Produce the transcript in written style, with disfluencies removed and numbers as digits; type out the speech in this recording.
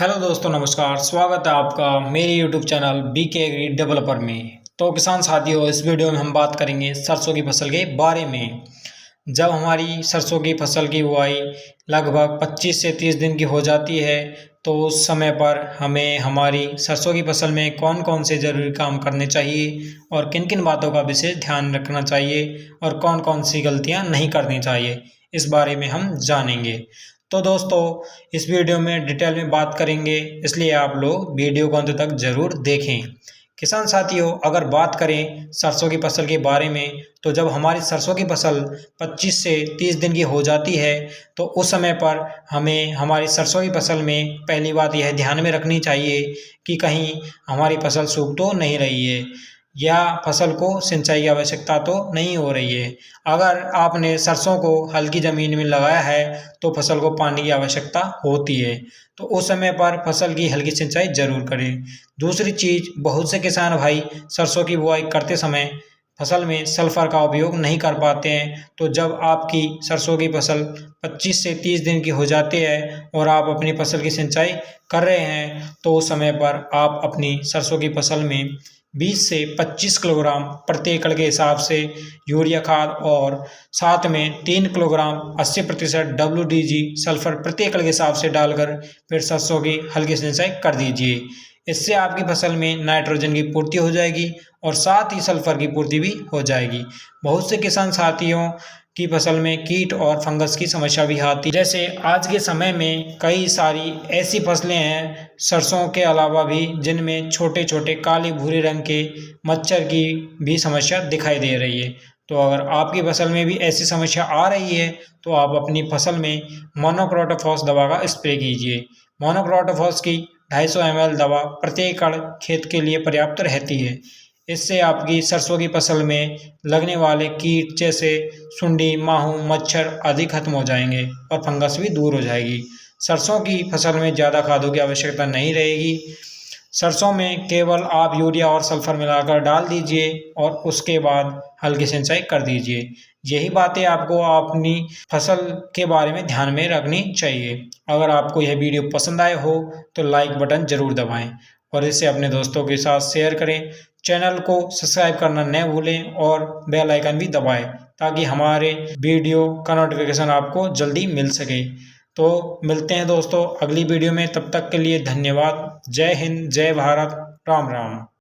Hello दोस्तों, नमस्कार। स्वागत है आपका मेरे YouTube channel BK agri developer में। तो किसान साथियों, इस वीडियो में हम बात करेंगे सरसों की फसल के बारे में। जब हमारी सरसों की फसल की बुआई लगभग 25 से 30 दिन की हो जाती है, तो उस समय पर हमें हमारी सरसों की फसल में कौन कौन से ज़रूरी काम करने चाहिए और किन किन बातों का विशेष ध्यान रखना चाहिए और कौन कौन सी गलतियां नहीं करनी चाहिए, इस बारे में हम जानेंगे। तो दोस्तों, इस वीडियो में डिटेल में बात करेंगे, इसलिए आप लोग वीडियो को अंत तक ज़रूर देखें। किसान साथियों, अगर बात करें सरसों की फसल के बारे में, तो जब हमारी सरसों की फसल 25 से 30 दिन की हो जाती है, तो उस समय पर हमें हमारी सरसों की फसल में पहली बात यह ध्यान में रखनी चाहिए कि कहीं हमारी फसल सूख तो नहीं रही है या फसल को सिंचाई की आवश्यकता तो नहीं हो रही है। अगर आपने सरसों को हल्की ज़मीन में लगाया है तो फसल को पानी की आवश्यकता होती है, तो उस समय पर फसल की हल्की सिंचाई ज़रूर करें। दूसरी चीज़, बहुत से किसान भाई सरसों की बुआई करते समय फसल में सल्फ़र का उपयोग नहीं कर पाते हैं। तो जब आपकी सरसों की फसल 25 से 30 दिन की हो जाती है और आप अपनी फसल की सिंचाई कर रहे हैं, तो उस समय पर आप अपनी सरसों की फसल में 20 से 25 किलोग्राम प्रति एकड़ के हिसाब से यूरिया खाद और साथ में 3 किलोग्राम 80% WDG सल्फर प्रति एकड़ के हिसाब से डालकर फिर सरसों की हल्की सिंचाई कर दीजिए। इससे आपकी फसल में नाइट्रोजन की पूर्ति हो जाएगी और साथ ही सल्फर की पूर्ति भी हो जाएगी। बहुत से किसान साथियों की फसल में कीट और फंगस की समस्या भी आती है। जैसे आज के समय में कई सारी ऐसी फसलें हैं सरसों के अलावा भी, जिनमें छोटे छोटे काले भूरे रंग के मच्छर की भी समस्या दिखाई दे रही है। तो अगर आपकी फसल में भी ऐसी समस्या आ रही है, तो आप अपनी फसल में मोनोक्रोटोफॉस दवा का स्प्रे कीजिए। मोनोक्रोटोफॉस की 250 ml दवा प्रति एकड़ खेत के लिए पर्याप्त रहती है। इससे आपकी सरसों की फसल में लगने वाले कीट जैसे सुंडी, माहू, मच्छर आदि खत्म हो जाएंगे और फंगस भी दूर हो जाएगी। सरसों की फसल में ज़्यादा खादों की आवश्यकता नहीं रहेगी। सरसों में केवल आप यूरिया और सल्फर मिलाकर डाल दीजिए और उसके बाद हल्की सिंचाई कर दीजिए। यही बातें आपको अपनी फसल के बारे में ध्यान में रखनी चाहिए। अगर आपको यह वीडियो पसंद आए हो तो लाइक बटन ज़रूर दबाएं और इसे अपने दोस्तों के साथ शेयर करें। चैनल को सब्सक्राइब करना न भूलें और बेल आइकन भी दबाएं, ताकि हमारे वीडियो का नोटिफिकेशन आपको जल्दी मिल सके। तो मिलते हैं दोस्तों अगली वीडियो में, तब तक के लिए धन्यवाद। जय हिंद, जय भारत, राम राम।